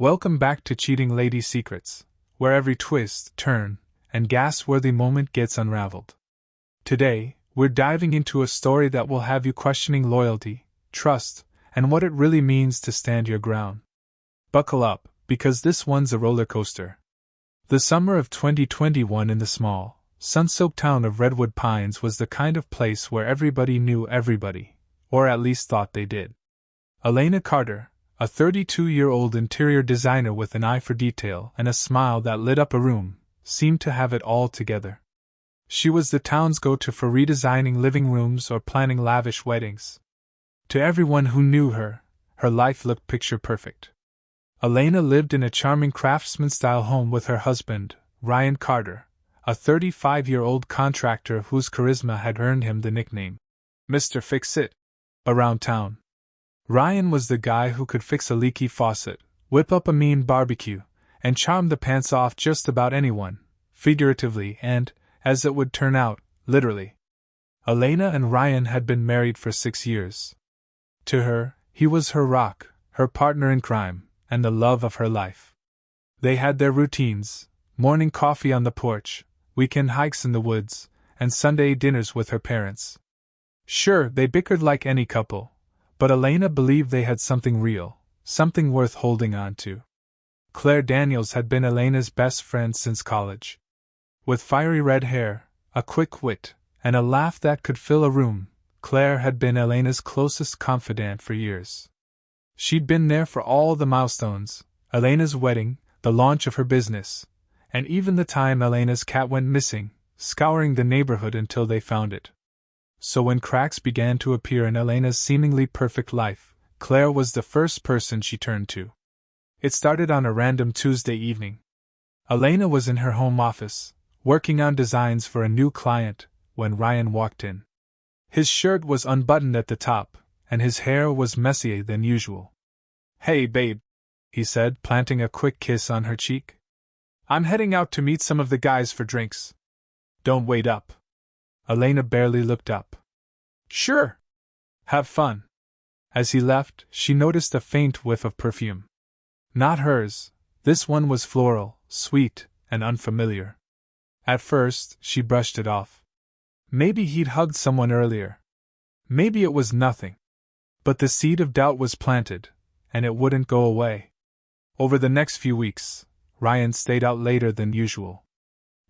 Welcome back to Cheating Lady Secrets, where every twist, turn, and gas-worthy moment gets unraveled. Today, we're diving into a story that will have you questioning loyalty, trust, and what it really means to stand your ground. Buckle up, because this one's a roller coaster. The summer of 2021 in the small, sun-soaked town of Redwood Pines was the kind of place where everybody knew everybody, or at least thought they did. Elena Carter, a 32-year-old interior designer with an eye for detail and a smile that lit up a room, seemed to have it all together. She was the town's go-to for redesigning living rooms or planning lavish weddings. To everyone who knew her, her life looked picture-perfect. Elena lived in a charming craftsman-style home with her husband, Ryan Carter, a 35-year-old contractor whose charisma had earned him the nickname Mr. Fix-It around town. Ryan was the guy who could fix a leaky faucet, whip up a mean barbecue, and charm the pants off just about anyone, figuratively and, as it would turn out, literally. Elena and Ryan had been married for 6 years. To her, he was her rock, her partner in crime, and the love of her life. They had their routines: morning coffee on the porch, weekend hikes in the woods, and Sunday dinners with her parents. Sure, they bickered like any couple, but Elena believed they had something real, something worth holding on to. Claire Daniels had been Elena's best friend since college. With fiery red hair, a quick wit, and a laugh that could fill a room, Claire had been Elena's closest confidant for years. She'd been there for all the milestones: Elena's wedding, the launch of her business, and even the time Elena's cat went missing, scouring the neighborhood until they found it. So when cracks began to appear in Elena's seemingly perfect life, Claire was the first person she turned to. It started on a random Tuesday evening. Elena was in her home office, working on designs for a new client, when Ryan walked in. His shirt was unbuttoned at the top, and his hair was messier than usual. "Hey, babe," he said, planting a quick kiss on her cheek. "I'm heading out to meet some of the guys for drinks. Don't wait up." Elena barely looked up. "Sure. Have fun." As he left, she noticed a faint whiff of perfume. Not hers. This one was floral, sweet, and unfamiliar. At first, she brushed it off. Maybe he'd hugged someone earlier. Maybe it was nothing. But the seed of doubt was planted, and it wouldn't go away. Over the next few weeks, Ryan stayed out later than usual.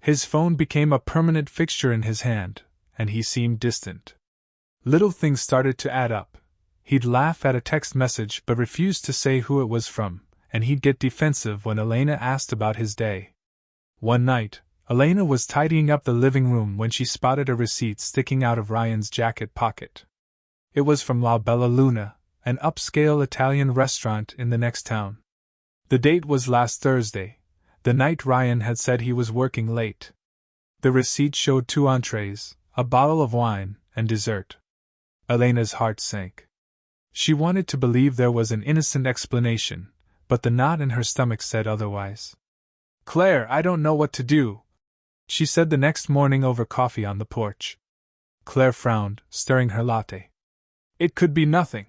His phone became a permanent fixture in his hand, and he seemed distant. Little things started to add up. He'd laugh at a text message but refuse to say who it was from, and he'd get defensive when Elena asked about his day. One night, Elena was tidying up the living room when she spotted a receipt sticking out of Ryan's jacket pocket. It was from La Bella Luna, an upscale Italian restaurant in the next town. The date was last Thursday, the night Ryan had said he was working late. The receipt showed 2 entrees, a bottle of wine, and dessert. Elena's heart sank. She wanted to believe there was an innocent explanation, but the knot in her stomach said otherwise. "Claire, I don't know what to do," she said the next morning over coffee on the porch. Claire frowned, stirring her latte. "It could be nothing.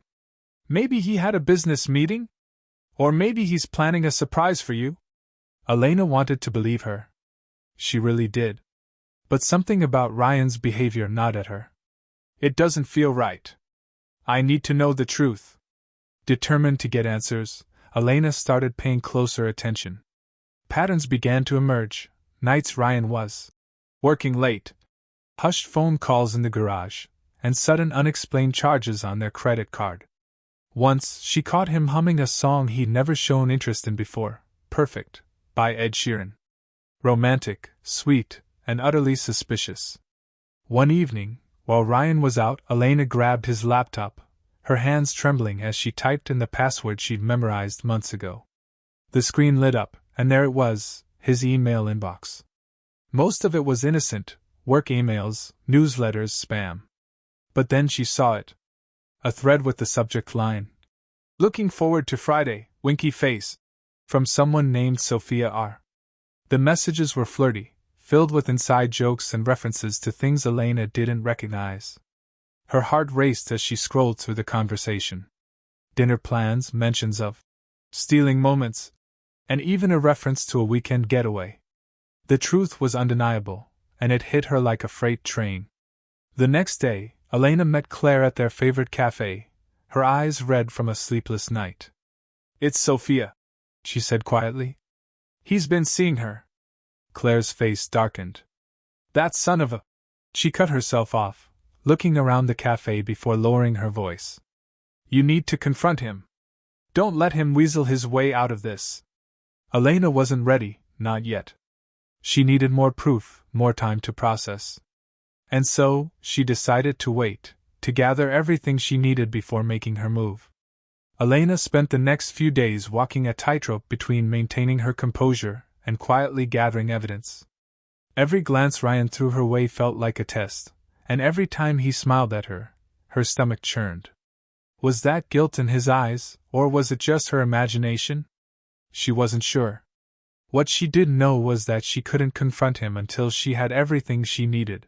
Maybe he had a business meeting? Or maybe he's planning a surprise for you." Elena wanted to believe her. She really did. But something about Ryan's behavior gnawed at her. "It doesn't feel right. I need to know the truth." Determined to get answers, Elena started paying closer attention. Patterns began to emerge. Nights Ryan was working late, hushed phone calls in the garage, and sudden unexplained charges on their credit card. Once, she caught him humming a song he'd never shown interest in before, Perfect, by Ed Sheeran. Romantic, sweet, and utterly suspicious. One evening, while Ryan was out, Elena grabbed his laptop, her hands trembling as she typed in the password she'd memorized months ago. The screen lit up, and there it was, his email inbox. Most of it was innocent, work emails, newsletters, spam. But then she saw it. A thread with the subject line, "Looking forward to Friday, winky face," from someone named Sophia R. The messages were flirty, filled with inside jokes and references to things Elena didn't recognize. Her heart raced as she scrolled through the conversation. Dinner plans, mentions of stealing moments, and even a reference to a weekend getaway. The truth was undeniable, and it hit her like a freight train. The next day, Elena met Claire at their favorite cafe, her eyes red from a sleepless night. "It's Sophia," she said quietly. "He's been seeing her." Claire's face darkened. "That son of a—" She cut herself off, looking around the cafe before lowering her voice. "You need to confront him. Don't let him weasel his way out of this." Elena wasn't ready, not yet. She needed more proof, more time to process. And so, she decided to wait, to gather everything she needed before making her move. Elena spent the next few days walking a tightrope between maintaining her composure and quietly gathering evidence. Every glance Ryan threw her way felt like a test, and every time he smiled at her, her stomach churned. Was that guilt in his eyes, or was it just her imagination? She wasn't sure. What she did know was that she couldn't confront him until she had everything she needed.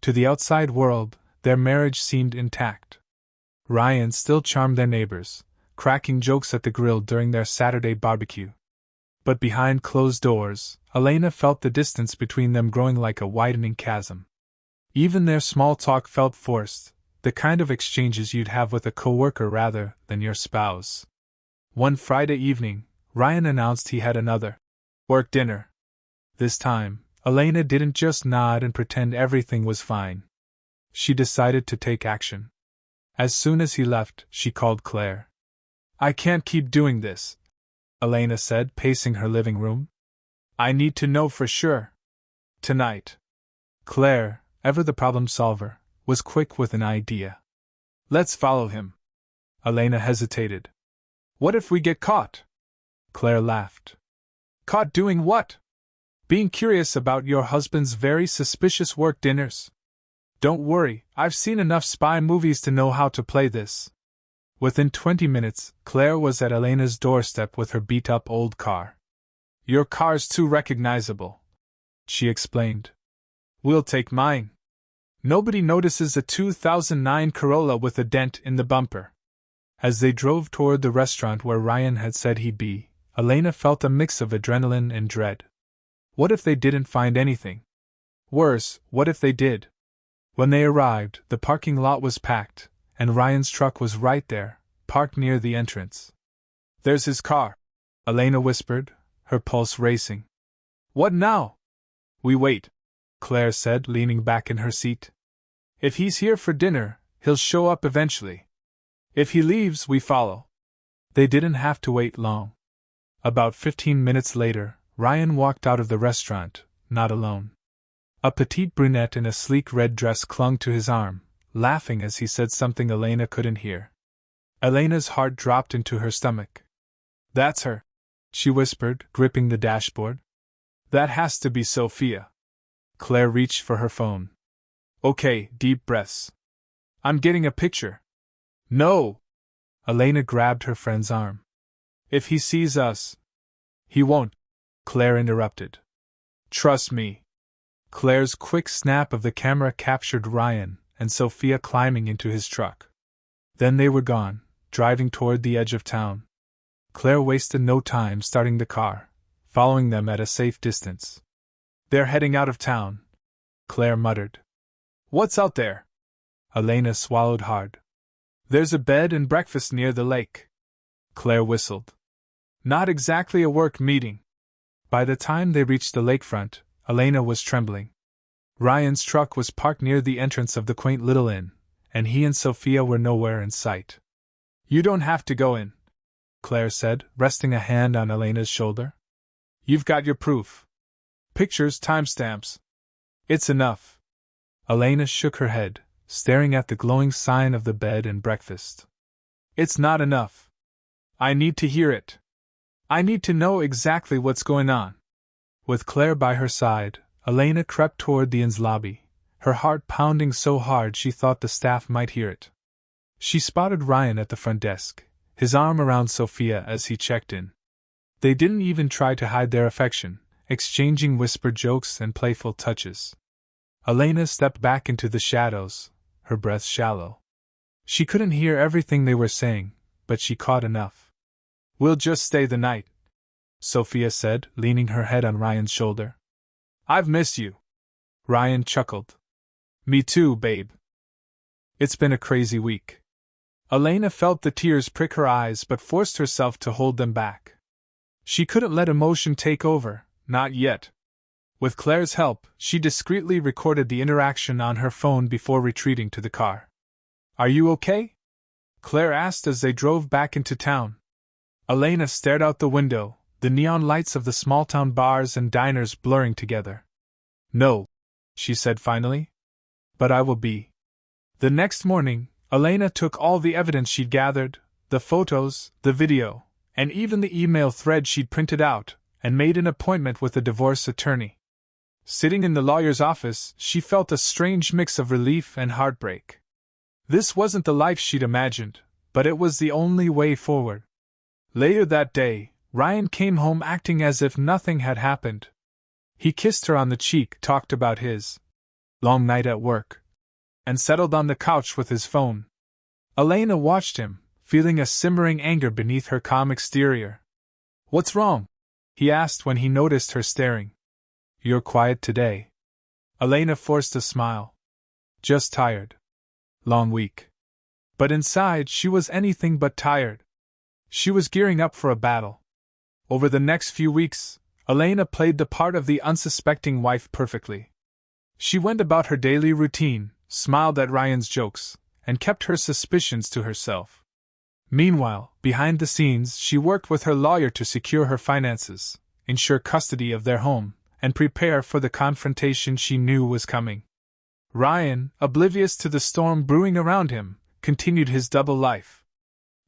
To the outside world, their marriage seemed intact. Ryan still charmed their neighbors, cracking jokes at the grill during their Saturday barbecue. But behind closed doors, Elena felt the distance between them growing like a widening chasm. Even their small talk felt forced, the kind of exchanges you'd have with a coworker rather than your spouse. One Friday evening, Ryan announced he had another work dinner. This time, Elena didn't just nod and pretend everything was fine. She decided to take action. As soon as he left, she called Claire. "I can't keep doing this," Elena said, pacing her living room. "I need to know for sure. Tonight." Claire, ever the problem solver, was quick with an idea. "Let's follow him." Elena hesitated. "What if we get caught?" Claire laughed. "Caught doing what?" "Being curious about your husband's very suspicious work dinners." "Don't worry, I've seen enough spy movies to know how to play this." Within 20 minutes, Claire was at Elena's doorstep with her beat-up old car. "Your car's too recognizable," she explained. "We'll take mine. Nobody notices a 2009 Corolla with a dent in the bumper." As they drove toward the restaurant where Ryan had said he'd be, Elena felt a mix of adrenaline and dread. What if they didn't find anything? Worse, what if they did? When they arrived, the parking lot was packed, and Ryan's truck was right there, parked near the entrance. "There's his car," Elena whispered, her pulse racing. "What now?" "We wait," Claire said, leaning back in her seat. "If he's here for dinner, he'll show up eventually. If he leaves, we follow." They didn't have to wait long. About 15 minutes later, Ryan walked out of the restaurant, not alone. A petite brunette in a sleek red dress clung to his arm, laughing as he said something Elena couldn't hear. Elena's heart dropped into her stomach. "That's her," she whispered, gripping the dashboard. "That has to be Sophia." Claire reached for her phone. "Okay, deep breaths. I'm getting a picture." "No!" Elena grabbed her friend's arm. "If he sees us—" "He won't," Claire interrupted. "Trust me." Claire's quick snap of the camera captured Ryan and Sophia climbing into his truck. Then they were gone, driving toward the edge of town. Claire wasted no time starting the car, following them at a safe distance. "They're heading out of town," Claire muttered. "What's out there?" Elena swallowed hard. "There's a bed and breakfast near the lake." Claire whistled. "Not exactly a work meeting." By the time they reached the lakefront, Elena was trembling. Ryan's truck was parked near the entrance of the quaint little inn, and he and Sophia were nowhere in sight. "You don't have to go in," Claire said, resting a hand on Elena's shoulder. "You've got your proof. Pictures, timestamps. It's enough." Elena shook her head, staring at the glowing sign of the bed and breakfast. "It's not enough. I need to hear it. I need to know exactly what's going on." With Claire by her side, Elena crept toward the inn's lobby, her heart pounding so hard she thought the staff might hear it. She spotted Ryan at the front desk, his arm around Sophia as he checked in. They didn't even try to hide their affection, exchanging whispered jokes and playful touches. Elena stepped back into the shadows, her breath shallow. She couldn't hear everything they were saying, but she caught enough. "We'll just stay the night," Sophia said, leaning her head on Ryan's shoulder. I've missed you. Ryan chuckled. Me too, babe. It's been a crazy week. Elena felt the tears prick her eyes but forced herself to hold them back. She couldn't let emotion take over, not yet. With Claire's help, she discreetly recorded the interaction on her phone before retreating to the car. Are you okay? Claire asked as they drove back into town. Elena stared out the window, the neon lights of the small-town bars and diners blurring together. No, she said finally. But I will be. The next morning, Elena took all the evidence she'd gathered, the photos, the video, and even the email thread she'd printed out, and made an appointment with a divorce attorney. Sitting in the lawyer's office, she felt a strange mix of relief and heartbreak. This wasn't the life she'd imagined, but it was the only way forward. Later that day, Ryan came home acting as if nothing had happened. He kissed her on the cheek, talked about his long night at work, and settled on the couch with his phone. Elena watched him, feeling a simmering anger beneath her calm exterior. What's wrong? He asked when he noticed her staring. You're quiet today. Elena forced a smile. Just tired. Long week. But inside she was anything but tired. She was gearing up for a battle. Over the next few weeks, Elena played the part of the unsuspecting wife perfectly. She went about her daily routine, smiled at Ryan's jokes, and kept her suspicions to herself. Meanwhile, behind the scenes, she worked with her lawyer to secure her finances, ensure custody of their home, and prepare for the confrontation she knew was coming. Ryan, oblivious to the storm brewing around him, continued his double life.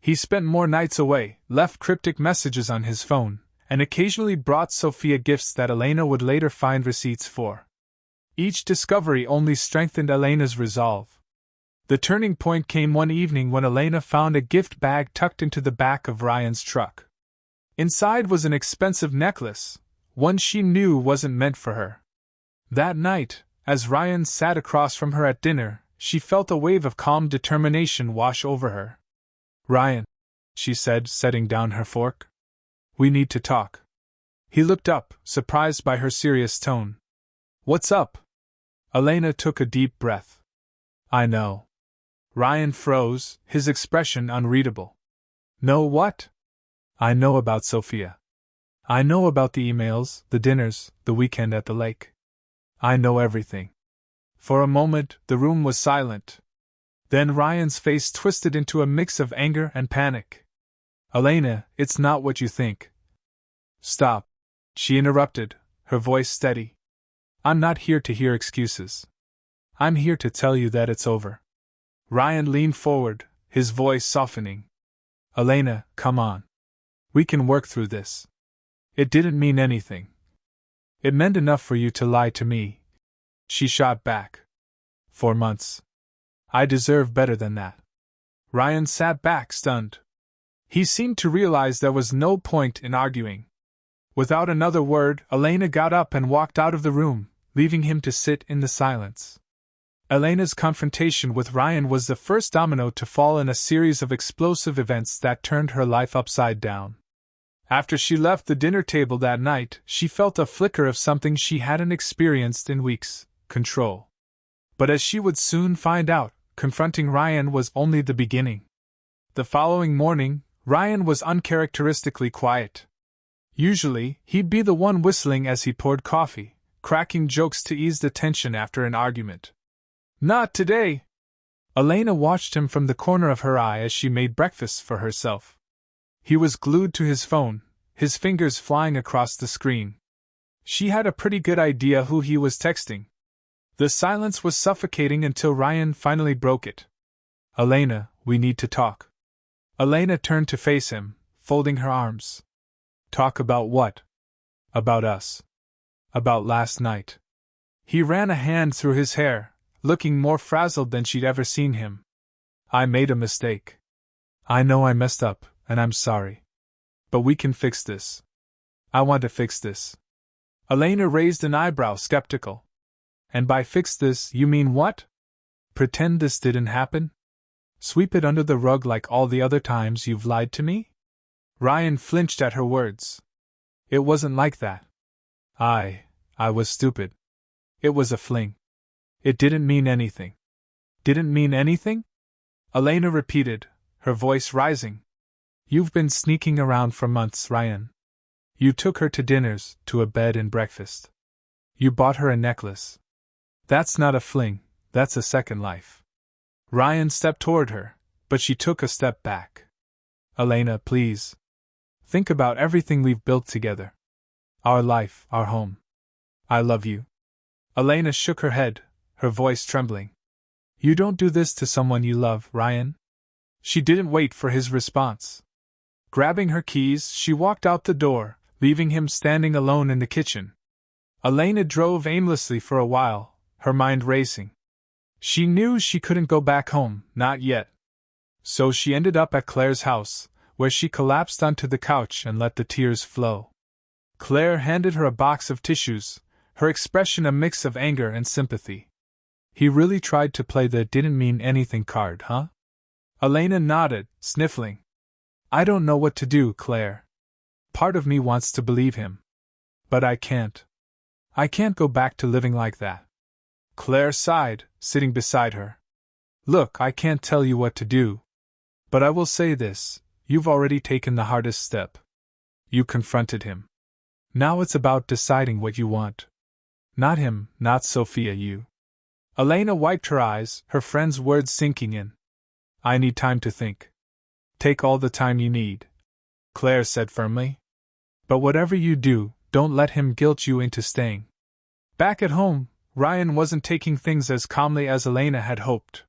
He spent more nights away, left cryptic messages on his phone, and occasionally brought Sophia gifts that Elena would later find receipts for. Each discovery only strengthened Elena's resolve. The turning point came one evening when Elena found a gift bag tucked into the back of Ryan's truck. Inside was an expensive necklace, one she knew wasn't meant for her. That night, as Ryan sat across from her at dinner, she felt a wave of calm determination wash over her. Ryan, she said, setting down her fork. We need to talk. He looked up, surprised by her serious tone. What's up? Elena took a deep breath. I know. Ryan froze, his expression unreadable. Know what? I know about Sophia. I know about the emails, the dinners, the weekend at the lake. I know everything. For a moment, the room was silent. Then Ryan's face twisted into a mix of anger and panic. Elena, it's not what you think. Stop, she interrupted, her voice steady. I'm not here to hear excuses. I'm here to tell you that it's over. Ryan leaned forward, his voice softening. Elena, come on. We can work through this. It didn't mean anything. It meant enough for you to lie to me. She shot back. 4 months. I deserve better than that. Ryan sat back, stunned. He seemed to realize there was no point in arguing. Without another word, Elena got up and walked out of the room, leaving him to sit in the silence. Elena's confrontation with Ryan was the first domino to fall in a series of explosive events that turned her life upside down. After she left the dinner table that night, she felt a flicker of something she hadn't experienced in weeks: control. But as she would soon find out, confronting Ryan was only the beginning. The following morning, Ryan was uncharacteristically quiet. Usually, he'd be the one whistling as he poured coffee, cracking jokes to ease the tension after an argument. Not today! Elena watched him from the corner of her eye as she made breakfast for herself. He was glued to his phone, his fingers flying across the screen. She had a pretty good idea who he was texting. The silence was suffocating until Ryan finally broke it. Elena, we need to talk. Elena turned to face him, folding her arms. Talk about what? About us. About last night. He ran a hand through his hair, looking more frazzled than she'd ever seen him. I made a mistake. I know I messed up, and I'm sorry. But we can fix this. I want to fix this. Elena raised an eyebrow, skeptical. And by fix this, you mean what? Pretend this didn't happen? Sweep it under the rug like all the other times you've lied to me? Ryan flinched at her words. It wasn't like that. I was stupid. It was a fling. It didn't mean anything. Didn't mean anything? Elena repeated, her voice rising. You've been sneaking around for months, Ryan. You took her to dinners, to a bed and breakfast. You bought her a necklace. That's not a fling, that's a second life. Ryan stepped toward her, but she took a step back. Elena, please. Think about everything we've built together. Our life, our home. I love you. Elena shook her head, her voice trembling. You don't do this to someone you love, Ryan. She didn't wait for his response. Grabbing her keys, she walked out the door, leaving him standing alone in the kitchen. Elena drove aimlessly for a while, her mind racing. She knew she couldn't go back home, not yet. So she ended up at Claire's house, where she collapsed onto the couch and let the tears flow. Claire handed her a box of tissues, her expression a mix of anger and sympathy. He really tried to play the didn't mean anything card, huh? Elena nodded, sniffling. I don't know what to do, Claire. Part of me wants to believe him. But I can't. I can't go back to living like that. Claire sighed, sitting beside her. Look, I can't tell you what to do. But I will say this, you've already taken the hardest step. You confronted him. Now it's about deciding what you want. Not him, not Sophia, you. Elena wiped her eyes, her friend's words sinking in. I need time to think. Take all the time you need, Claire said firmly. But whatever you do, don't let him guilt you into staying. Back at home, Ryan wasn't taking things as calmly as Elena had hoped.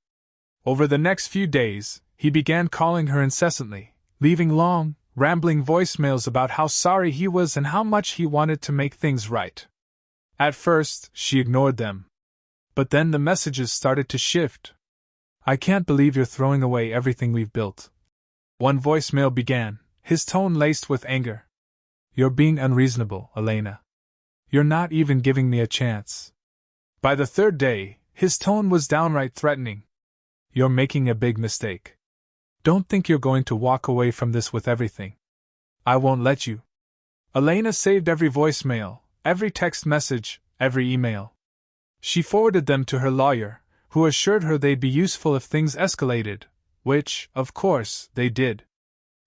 Over the next few days, he began calling her incessantly, leaving long, rambling voicemails about how sorry he was and how much he wanted to make things right. At first, she ignored them. But then the messages started to shift. I can't believe you're throwing away everything we've built. One voicemail began, his tone laced with anger. You're being unreasonable, Elena. You're not even giving me a chance. By the third day, his tone was downright threatening. You're making a big mistake. Don't think you're going to walk away from this with everything. I won't let you. Elena saved every voicemail, every text message, every email. She forwarded them to her lawyer, who assured her they'd be useful if things escalated, which, of course, they did.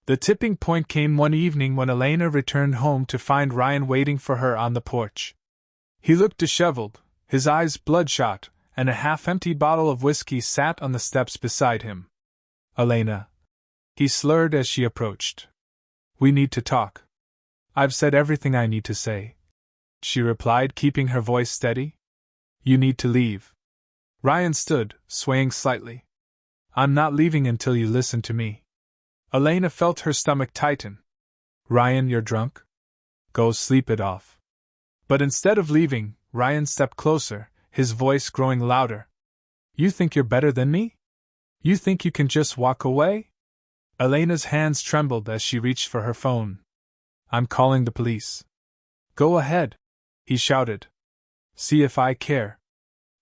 The tipping point came one evening when Elena returned home to find Ryan waiting for her on the porch. He looked disheveled, his eyes bloodshot, and a half-empty bottle of whiskey sat on the steps beside him. Elena, he slurred as she approached. We need to talk. I've said everything I need to say, she replied, keeping her voice steady. You need to leave. Ryan stood, swaying slightly. I'm not leaving until you listen to me. Elena felt her stomach tighten. Ryan, you're drunk? Go sleep it off. But instead of leaving, Ryan stepped closer, his voice growing louder. You think you're better than me? You think you can just walk away? Elena's hands trembled as she reached for her phone. I'm calling the police. Go ahead, he shouted. See if I care.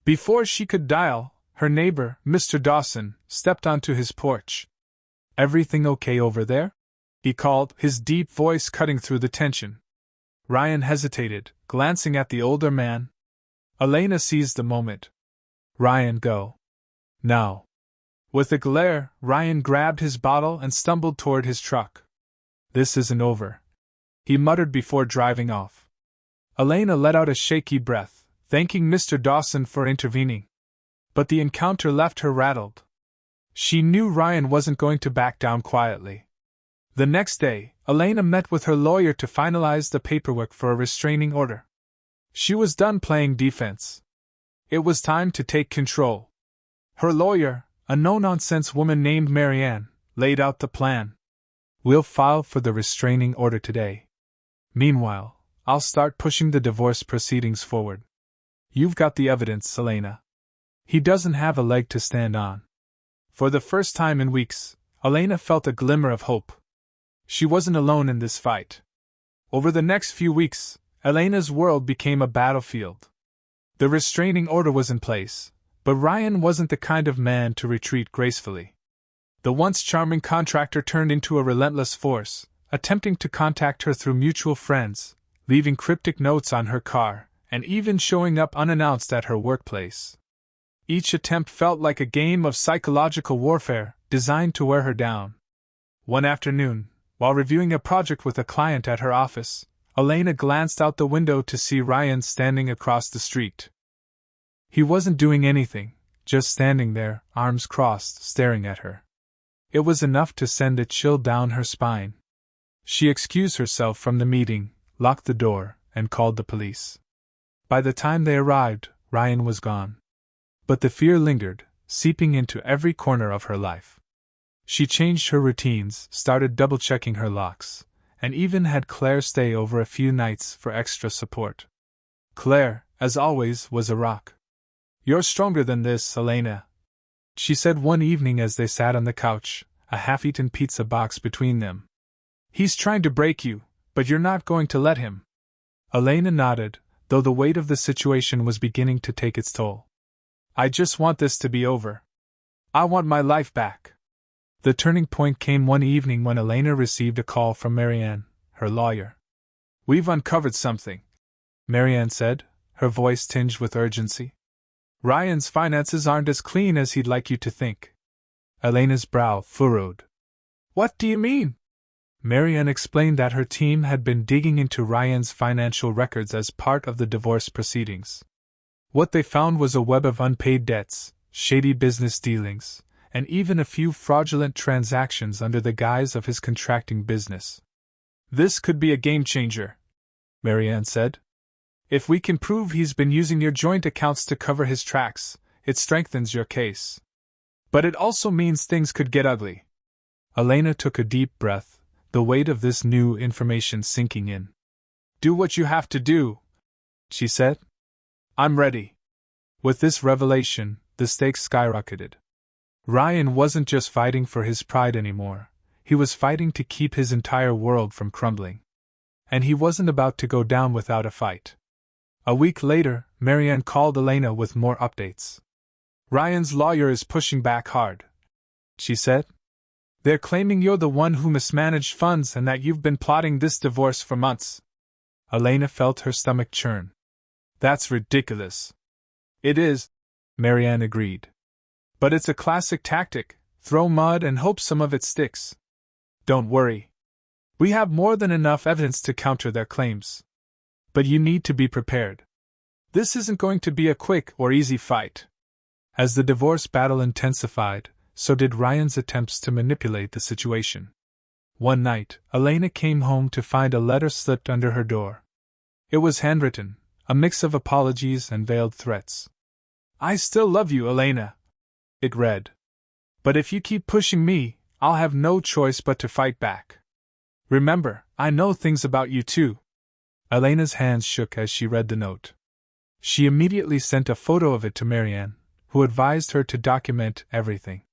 Before she could dial, her neighbor, Mr. Dawson, stepped onto his porch. Everything okay over there? He called, his deep voice cutting through the tension. Ryan hesitated, glancing at the older man. Elena seized the moment. Ryan, go. Now. With a glare, Ryan grabbed his bottle and stumbled toward his truck. This isn't over, he muttered before driving off. Elena let out a shaky breath, thanking Mr. Dawson for intervening. But the encounter left her rattled. She knew Ryan wasn't going to back down quietly. The next day, Elena met with her lawyer to finalize the paperwork for a restraining order. She was done playing defense. It was time to take control. Her lawyer, a no-nonsense woman named Marianne, laid out the plan. We'll file for the restraining order today. Meanwhile, I'll start pushing the divorce proceedings forward. You've got the evidence, Elena. He doesn't have a leg to stand on. For the first time in weeks, Elena felt a glimmer of hope. She wasn't alone in this fight. Over the next few weeks, Elena's world became a battlefield. The restraining order was in place, but Ryan wasn't the kind of man to retreat gracefully. The once charming contractor turned into a relentless force, attempting to contact her through mutual friends, leaving cryptic notes on her car, and even showing up unannounced at her workplace. Each attempt felt like a game of psychological warfare, designed to wear her down. One afternoon, while reviewing a project with a client at her office, Elena glanced out the window to see Ryan standing across the street. He wasn't doing anything, just standing there, arms crossed, staring at her. It was enough to send a chill down her spine. She excused herself from the meeting, locked the door, and called the police. By the time they arrived, Ryan was gone. But the fear lingered, seeping into every corner of her life. She changed her routines, started double-checking her locks, and even had Claire stay over a few nights for extra support. Claire, as always, was a rock. "You're stronger than this, Elena," she said one evening as they sat on the couch, a half-eaten pizza box between them. "He's trying to break you, but you're not going to let him." Elena nodded, though the weight of the situation was beginning to take its toll. "I just want this to be over. I want my life back." The turning point came one evening when Elena received a call from Marianne, her lawyer. "We've uncovered something," Marianne said, her voice tinged with urgency. "Ryan's finances aren't as clean as he'd like you to think." Elena's brow furrowed. "What do you mean?" Marianne explained that her team had been digging into Ryan's financial records as part of the divorce proceedings. What they found was a web of unpaid debts, shady business dealings, and even a few fraudulent transactions under the guise of his contracting business. "This could be a game-changer," Marianne said. "If we can prove he's been using your joint accounts to cover his tracks, it strengthens your case. But it also means things could get ugly." Elena took a deep breath, the weight of this new information sinking in. "Do what you have to do," she said. "I'm ready." With this revelation, the stakes skyrocketed. Ryan wasn't just fighting for his pride anymore, he was fighting to keep his entire world from crumbling. And he wasn't about to go down without a fight. A week later, Marianne called Elena with more updates. "Ryan's lawyer is pushing back hard," she said. "They're claiming you're the one who mismanaged funds and that you've been plotting this divorce for months." Elena felt her stomach churn. "That's ridiculous." "It is," Marianne agreed. "But it's a classic tactic, throw mud and hope some of it sticks. Don't worry. We have more than enough evidence to counter their claims. But you need to be prepared. This isn't going to be a quick or easy fight." As the divorce battle intensified, so did Ryan's attempts to manipulate the situation. One night, Elena came home to find a letter slipped under her door. It was handwritten, a mix of apologies and veiled threats. "I still love you, Elena," it read. "But if you keep pushing me, I'll have no choice but to fight back. Remember, I know things about you too." Elena's hands shook as she read the note. She immediately sent a photo of it to Marianne, who advised her to document everything.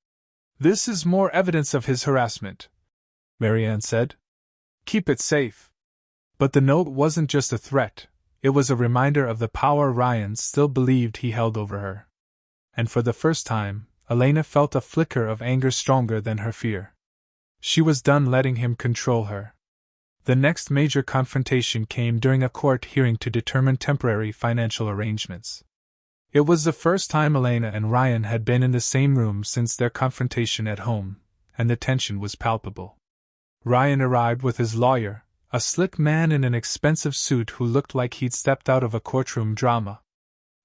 "This is more evidence of his harassment," Marianne said. "Keep it safe." But the note wasn't just a threat, it was a reminder of the power Ryan still believed he held over her. And for the first time, Elena felt a flicker of anger stronger than her fear. She was done letting him control her. The next major confrontation came during a court hearing to determine temporary financial arrangements. It was the first time Elena and Ryan had been in the same room since their confrontation at home, and the tension was palpable. Ryan arrived with his lawyer, a slick man in an expensive suit who looked like he'd stepped out of a courtroom drama.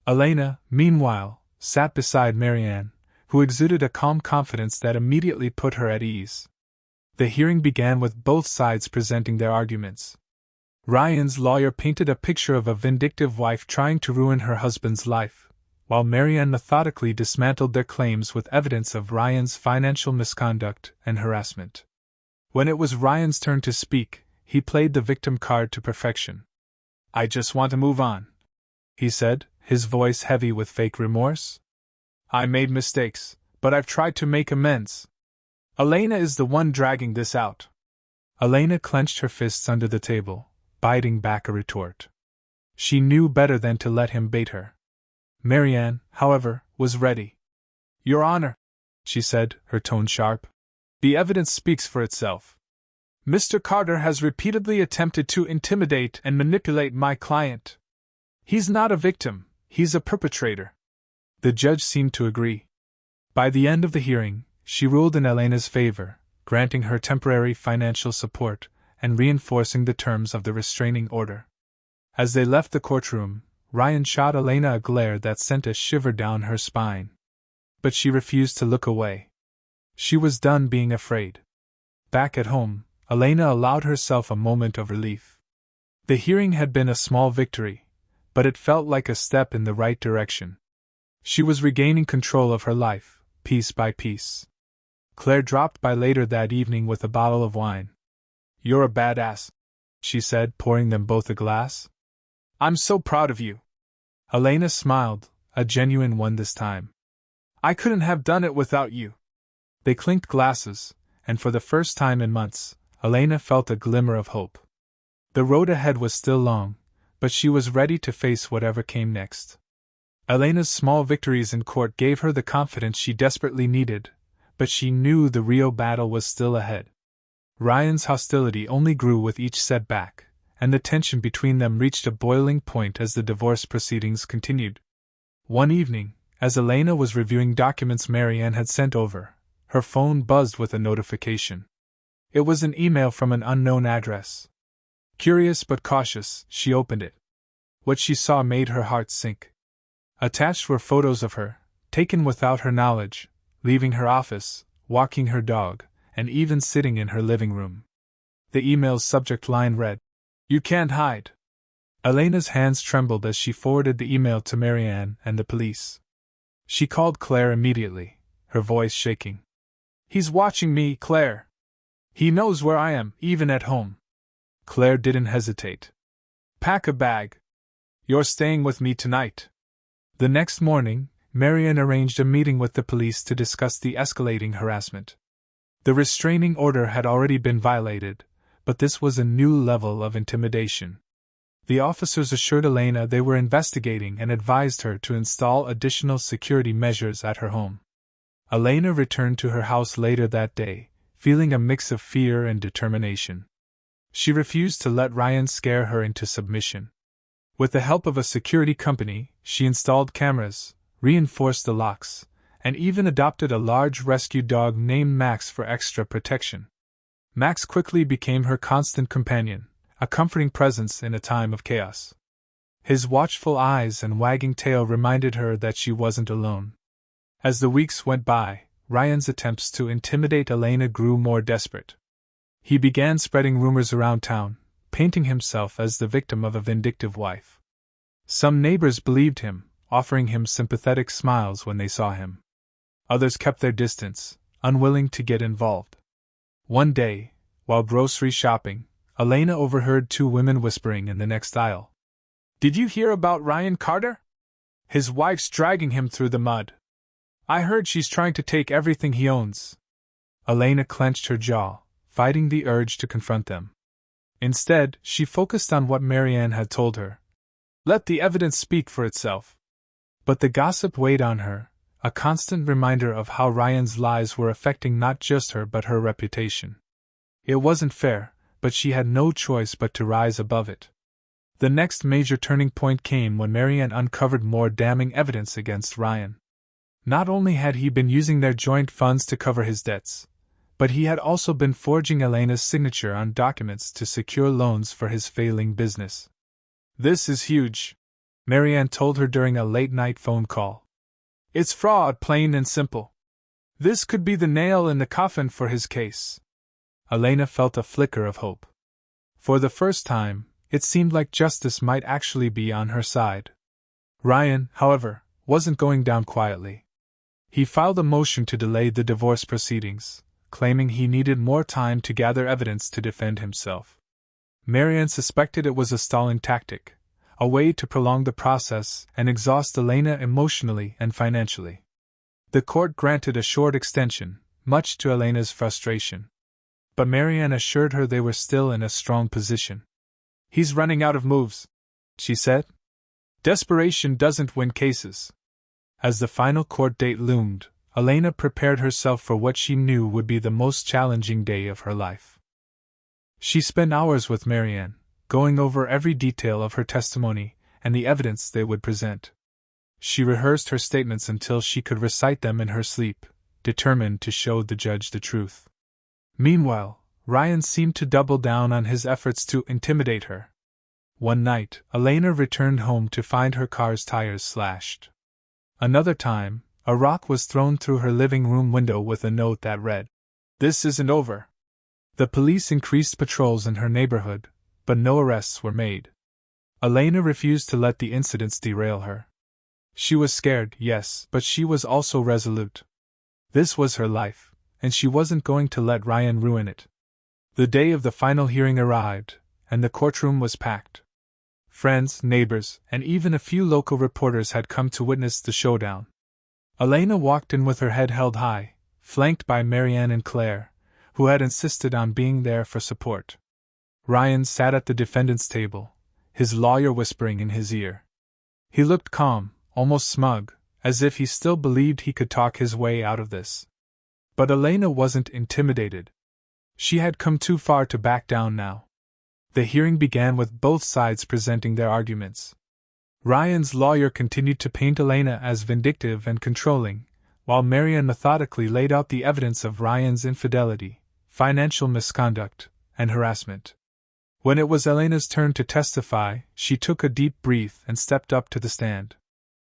Elena, meanwhile, sat beside Marianne, who exuded a calm confidence that immediately put her at ease. The hearing began with both sides presenting their arguments. Ryan's lawyer painted a picture of a vindictive wife trying to ruin her husband's life, while Marianne methodically dismantled their claims with evidence of Ryan's financial misconduct and harassment. When it was Ryan's turn to speak, he played the victim card to perfection. "I just want to move on," he said, his voice heavy with fake remorse. "I made mistakes, but I've tried to make amends. Elena is the one dragging this out." Elena clenched her fists under the table, biting back a retort. She knew better than to let him bait her. Marianne, however, was ready. "Your Honor," she said, her tone sharp, "the evidence speaks for itself. Mr. Carter has repeatedly attempted to intimidate and manipulate my client. He's not a victim, he's a perpetrator. The judge seemed to agree. By the end of the hearing, she ruled in Elena's favor, granting her temporary financial support and reinforcing the terms of the restraining order. As they left the courtroom, Ryan shot Elena a glare that sent a shiver down her spine. But she refused to look away. She was done being afraid. Back at home, Elena allowed herself a moment of relief. The hearing had been a small victory, but it felt like a step in the right direction. She was regaining control of her life, piece by piece. Claire dropped by later that evening with a bottle of wine. "You're a badass," she said, pouring them both a glass. "I'm so proud of you." Elena smiled, a genuine one this time. "I couldn't have done it without you." They clinked glasses, and for the first time in months, Elena felt a glimmer of hope. The road ahead was still long, but she was ready to face whatever came next. Elena's small victories in court gave her the confidence she desperately needed, but she knew the real battle was still ahead. Ryan's hostility only grew with each setback, and the tension between them reached a boiling point as the divorce proceedings continued. One evening, as Elena was reviewing documents Marianne had sent over, her phone buzzed with a notification. It was an email from an unknown address. Curious but cautious, she opened it. What she saw made her heart sink. Attached were photos of her, taken without her knowledge, leaving her office, walking her dog, and even sitting in her living room. The email's subject line read, "You can't hide." Elena's hands trembled as she forwarded the email to Marianne and the police. She called Claire immediately, her voice shaking. "He's watching me, Claire. He knows where I am, even at home." Claire didn't hesitate. "Pack a bag. You're staying with me tonight." The next morning, Marianne arranged a meeting with the police to discuss the escalating harassment. The restraining order had already been violated, but this was a new level of intimidation. The officers assured Elena they were investigating and advised her to install additional security measures at her home. Elena returned to her house later that day, feeling a mix of fear and determination. She refused to let Ryan scare her into submission. With the help of a security company, she installed cameras, reinforced the locks, and even adopted a large rescue dog named Max for extra protection. Max quickly became her constant companion, a comforting presence in a time of chaos. His watchful eyes and wagging tail reminded her that she wasn't alone. As the weeks went by, Ryan's attempts to intimidate Elena grew more desperate. He began spreading rumors around town, painting himself as the victim of a vindictive wife. Some neighbors believed him, offering him sympathetic smiles when they saw him. Others kept their distance, unwilling to get involved. One day, while grocery shopping, Elena overheard two women whispering in the next aisle. "Did you hear about Ryan Carter? His wife's dragging him through the mud. I heard she's trying to take everything he owns." Elena clenched her jaw, fighting the urge to confront them. Instead, she focused on what Marianne had told her. Let the evidence speak for itself. But the gossip weighed on her, a constant reminder of how Ryan's lies were affecting not just her but her reputation. It wasn't fair, but she had no choice but to rise above it. The next major turning point came when Marianne uncovered more damning evidence against Ryan. Not only had he been using their joint funds to cover his debts, but he had also been forging Elena's signature on documents to secure loans for his failing business. "This is huge," Marianne told her during a late-night phone call. "It's fraud, plain and simple. This could be the nail in the coffin for his case." Elena felt a flicker of hope. For the first time, it seemed like justice might actually be on her side. Ryan, however, wasn't going down quietly. He filed a motion to delay the divorce proceedings, claiming he needed more time to gather evidence to defend himself. Marianne suspected it was a stalling tactic, a way to prolong the process and exhaust Elena emotionally and financially. The court granted a short extension, much to Elena's frustration. But Marianne assured her they were still in a strong position. "He's running out of moves," she said. "Desperation doesn't win cases." As the final court date loomed, Elena prepared herself for what she knew would be the most challenging day of her life. She spent hours with Marianne, going over every detail of her testimony and the evidence they would present. She rehearsed her statements until she could recite them in her sleep, determined to show the judge the truth. Meanwhile, Ryan seemed to double down on his efforts to intimidate her. One night, Elena returned home to find her car's tires slashed. Another time, a rock was thrown through her living room window with a note that read, "This isn't over." The police increased patrols in her neighborhood, but no arrests were made. Elena refused to let the incidents derail her. She was scared, yes, but she was also resolute. This was her life, and she wasn't going to let Ryan ruin it. The day of the final hearing arrived, and the courtroom was packed. Friends, neighbors, and even a few local reporters had come to witness the showdown. Elena walked in with her head held high, flanked by Marianne and Claire, who had insisted on being there for support. Ryan sat at the defendant's table, his lawyer whispering in his ear. He looked calm, almost smug, as if he still believed he could talk his way out of this. But Elena wasn't intimidated. She had come too far to back down now. The hearing began with both sides presenting their arguments. Ryan's lawyer continued to paint Elena as vindictive and controlling, while Marianne methodically laid out the evidence of Ryan's infidelity, financial misconduct, and harassment. When it was Elena's turn to testify, she took a deep breath and stepped up to the stand.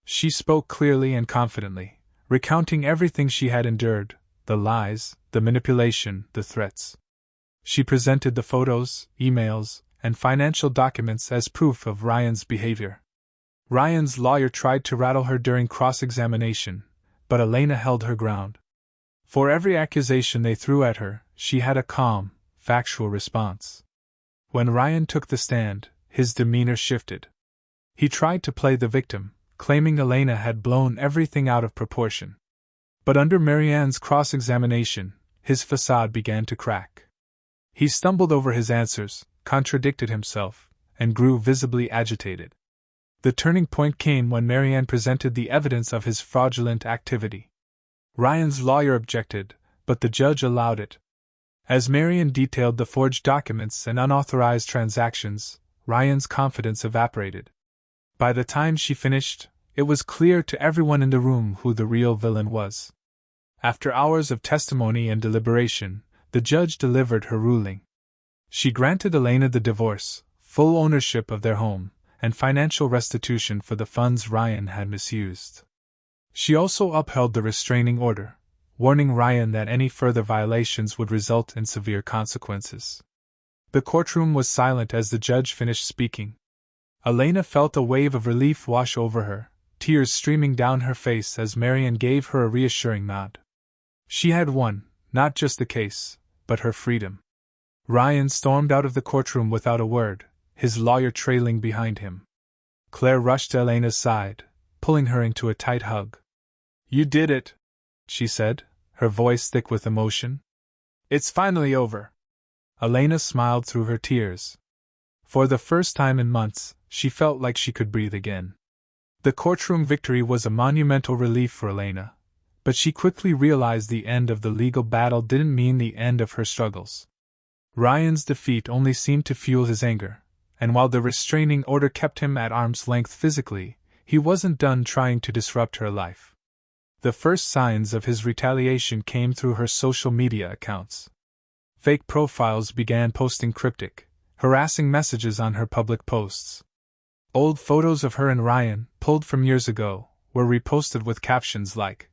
She spoke clearly and confidently, recounting everything she had endured, the lies, the manipulation, the threats. She presented the photos, emails, and financial documents as proof of Ryan's behavior. Ryan's lawyer tried to rattle her during cross-examination, but Elena held her ground. For every accusation they threw at her, she had a calm, factual response. When Ryan took the stand, his demeanor shifted. He tried to play the victim, claiming Elena had blown everything out of proportion. But under Marianne's cross-examination, his facade began to crack. He stumbled over his answers, contradicted himself, and grew visibly agitated. The turning point came when Marianne presented the evidence of his fraudulent activity. Ryan's lawyer objected, but the judge allowed it. As Marianne detailed the forged documents and unauthorized transactions, Ryan's confidence evaporated. By the time she finished, it was clear to everyone in the room who the real villain was. After hours of testimony and deliberation, the judge delivered her ruling. She granted Elena the divorce, full ownership of their home, and financial restitution for the funds Ryan had misused. She also upheld the restraining order, warning Ryan that any further violations would result in severe consequences. The courtroom was silent as the judge finished speaking. Elena felt a wave of relief wash over her, tears streaming down her face as Marianne gave her a reassuring nod. She had won, not just the case, but her freedom. Ryan stormed out of the courtroom without a word, his lawyer trailing behind him. Claire rushed to Elena's side, pulling her into a tight hug. "You did it," she said, her voice thick with emotion. "It's finally over." Elena smiled through her tears. For the first time in months, she felt like she could breathe again. The courtroom victory was a monumental relief for Elena, but she quickly realized the end of the legal battle didn't mean the end of her struggles. Ryan's defeat only seemed to fuel his anger, and while the restraining order kept him at arm's length physically, he wasn't done trying to disrupt her life. The first signs of his retaliation came through her social media accounts. Fake profiles began posting cryptic, harassing messages on her public posts. Old photos of her and Ryan, pulled from years ago, were reposted with captions like,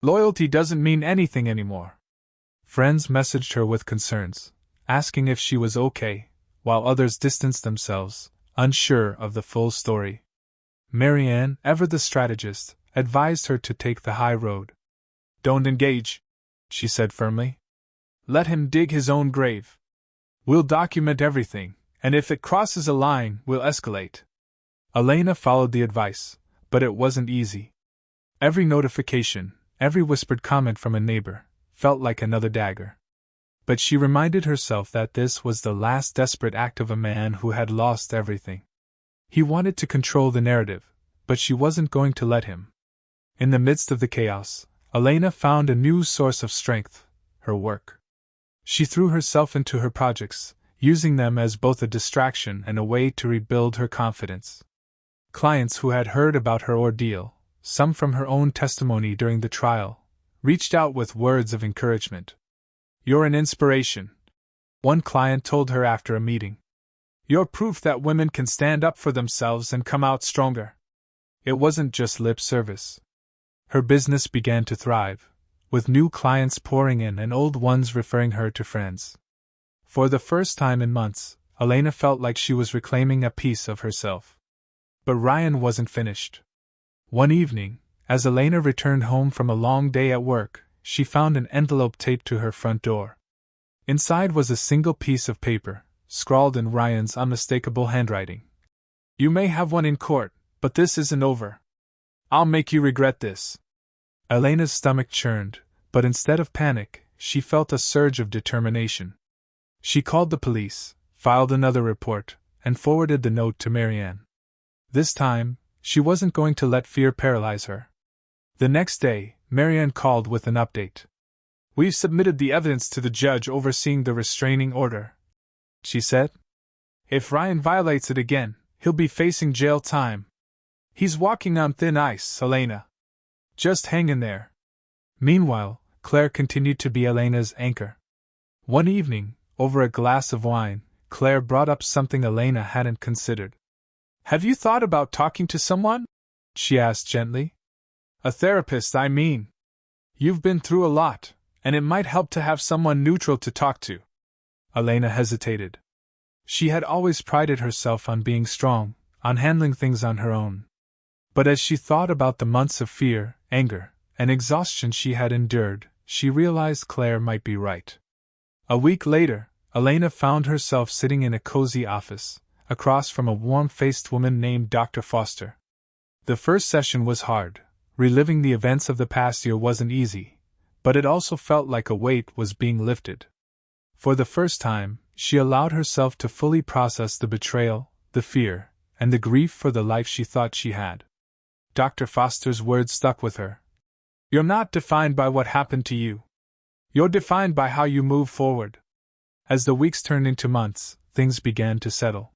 "Loyalty doesn't mean anything anymore." Friends messaged her with concerns, asking if she was okay, while others distanced themselves, unsure of the full story. Marianne, ever the strategist, advised her to take the high road. "Don't engage," she said firmly. "Let him dig his own grave. We'll document everything, and if it crosses a line, we'll escalate." Elena followed the advice, but it wasn't easy. Every notification, every whispered comment from a neighbor, felt like another dagger. But she reminded herself that this was the last desperate act of a man who had lost everything. He wanted to control the narrative, but she wasn't going to let him. In the midst of the chaos, Elena found a new source of strength: her work. She threw herself into her projects, using them as both a distraction and a way to rebuild her confidence. Clients who had heard about her ordeal, some from her own testimony during the trial, reached out with words of encouragement. "You're an inspiration," one client told her after a meeting. "You're proof that women can stand up for themselves and come out stronger." It wasn't just lip service. Her business began to thrive, with new clients pouring in and old ones referring her to friends. For the first time in months, Elena felt like she was reclaiming a piece of herself. But Ryan wasn't finished. One evening, as Elena returned home from a long day at work, she found an envelope taped to her front door. Inside was a single piece of paper, scrawled in Ryan's unmistakable handwriting. "You may have won in court, but this isn't over. I'll make you regret this." Elena's stomach churned, but instead of panic, she felt a surge of determination. She called the police, filed another report, and forwarded the note to Marianne. This time, she wasn't going to let fear paralyze her. The next day, Marianne called with an update. "We've submitted the evidence to the judge overseeing the restraining order," she said. "If Ryan violates it again, he'll be facing jail time. He's walking on thin ice, Elena. Just hang in there." Meanwhile, Claire continued to be Elena's anchor. One evening, over a glass of wine, Claire brought up something Elena hadn't considered. "Have you thought about talking to someone?" she asked gently. "A therapist, I mean. You've been through a lot, and it might help to have someone neutral to talk to." Elena hesitated. She had always prided herself on being strong, on handling things on her own. But as she thought about the months of fear, anger, and exhaustion she had endured, she realized Claire might be right. A week later, Elena found herself sitting in a cozy office, across from a warm-faced woman named Dr. Foster. The first session was hard. Reliving the events of the past year wasn't easy, but it also felt like a weight was being lifted. For the first time, she allowed herself to fully process the betrayal, the fear, and the grief for the life she thought she had. Dr. Foster's words stuck with her. "You're not defined by what happened to you. You're defined by how you move forward." As the weeks turned into months, things began to settle.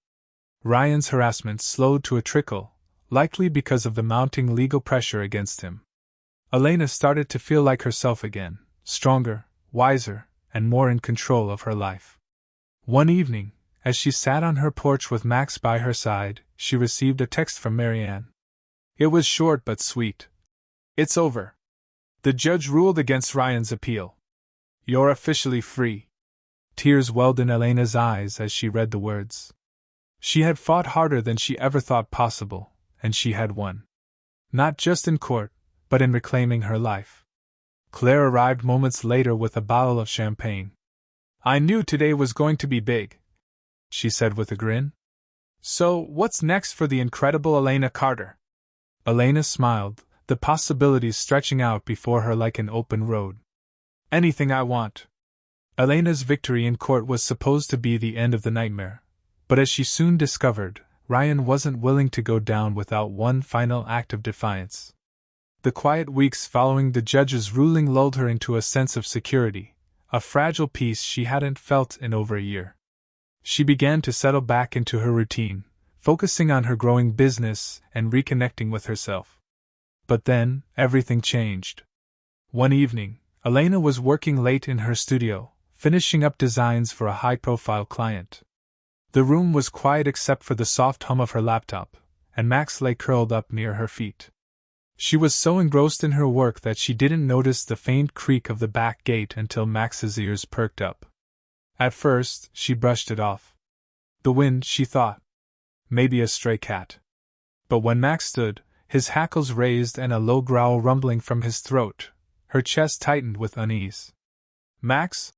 Ryan's harassment slowed to a trickle, likely because of the mounting legal pressure against him. Elena started to feel like herself again, stronger, wiser, and more in control of her life. One evening, as she sat on her porch with Max by her side, she received a text from Marianne. It was short but sweet. "It's over. The judge ruled against Ryan's appeal. You're officially free." Tears welled in Elena's eyes as she read the words. She had fought harder than she ever thought possible, and she had won. Not just in court, but in reclaiming her life. Claire arrived moments later with a bottle of champagne. "I knew today was going to be big," she said with a grin. "So, what's next for the incredible Elena Carter?" Elena smiled, the possibilities stretching out before her like an open road. "Anything I want." Elena's victory in court was supposed to be the end of the nightmare, but as she soon discovered, Ryan wasn't willing to go down without one final act of defiance. The quiet weeks following the judge's ruling lulled her into a sense of security, a fragile peace she hadn't felt in over a year. She began to settle back into her routine, focusing on her growing business and reconnecting with herself. But then, everything changed. One evening, Elena was working late in her studio, finishing up designs for a high-profile client. The room was quiet except for the soft hum of her laptop, and Max lay curled up near her feet. She was so engrossed in her work that she didn't notice the faint creak of the back gate until Max's ears perked up. At first, she brushed it off. The wind, she thought. Maybe a stray cat. But when Max stood, his hackles raised and a low growl rumbling from his throat, her chest tightened with unease. "Max?"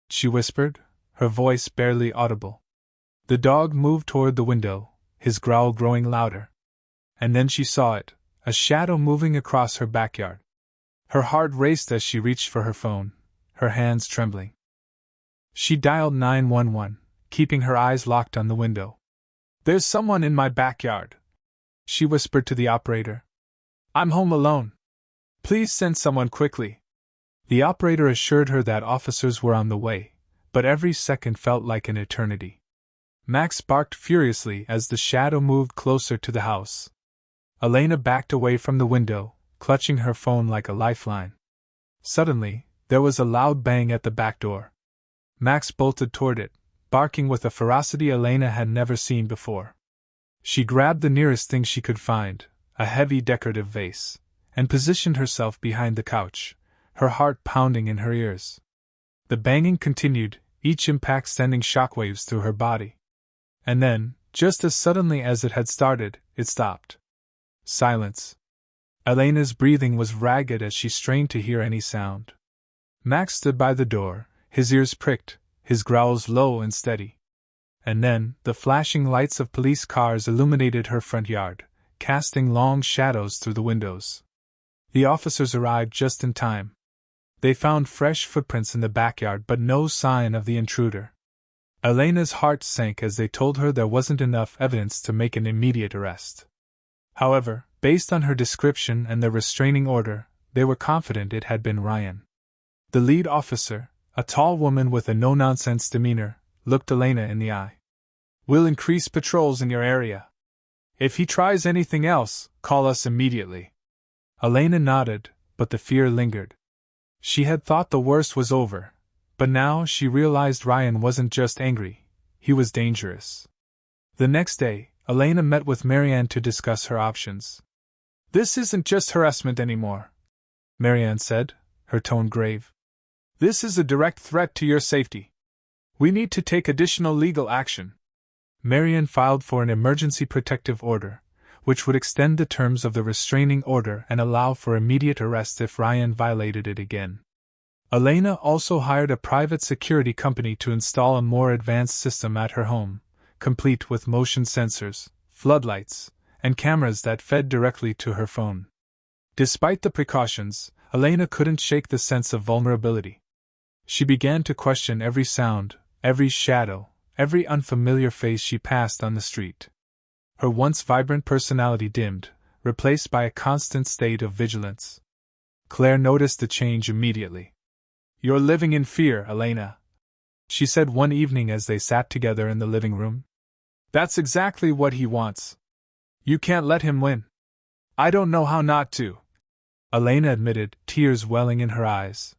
she whispered, her voice barely audible. The dog moved toward the window, his growl growing louder. And then she saw it, a shadow moving across her backyard. Her heart raced as she reached for her phone, her hands trembling. She dialed 911, keeping her eyes locked on the window. "There's someone in my backyard," she whispered to the operator. "I'm home alone. Please send someone quickly." The operator assured her that officers were on the way, but every second felt like an eternity. Max barked furiously as the shadow moved closer to the house. Elena backed away from the window, clutching her phone like a lifeline. Suddenly, there was a loud bang at the back door. Max bolted toward it, barking with a ferocity Elena had never seen before. She grabbed the nearest thing she could find, a heavy decorative vase, and positioned herself behind the couch, her heart pounding in her ears. The banging continued, each impact sending shockwaves through her body. And then, just as suddenly as it had started, it stopped. Silence. Elena's breathing was ragged as she strained to hear any sound. Max stood by the door, his ears pricked, his growls low and steady. And then, the flashing lights of police cars illuminated her front yard, casting long shadows through the windows. The officers arrived just in time. They found fresh footprints in the backyard but no sign of the intruder. Elena's heart sank as they told her there wasn't enough evidence to make an immediate arrest. However, based on her description and the restraining order, they were confident it had been Ryan. The lead officer, a tall woman with a no-nonsense demeanor, looked Elena in the eye. "We'll increase patrols in your area. If he tries anything else, call us immediately." Elena nodded, but the fear lingered. She had thought the worst was over, but now she realized Ryan wasn't just angry, he was dangerous. The next day, Elena met with Marianne to discuss her options. "This isn't just harassment anymore," Marianne said, her tone grave. "This is a direct threat to your safety. We need to take additional legal action." Marianne filed for an emergency protective order, which would extend the terms of the restraining order and allow for immediate arrest if Ryan violated it again. Elena also hired a private security company to install a more advanced system at her home, complete with motion sensors, floodlights, and cameras that fed directly to her phone. Despite the precautions, Elena couldn't shake the sense of vulnerability. She began to question every sound, every shadow, every unfamiliar face she passed on the street. Her once vibrant personality dimmed, replaced by a constant state of vigilance. Claire noticed the change immediately. "You're living in fear, Elena," she said one evening as they sat together in the living room. "That's exactly what he wants. You can't let him win." "I don't know how not to," Elena admitted, tears welling in her eyes.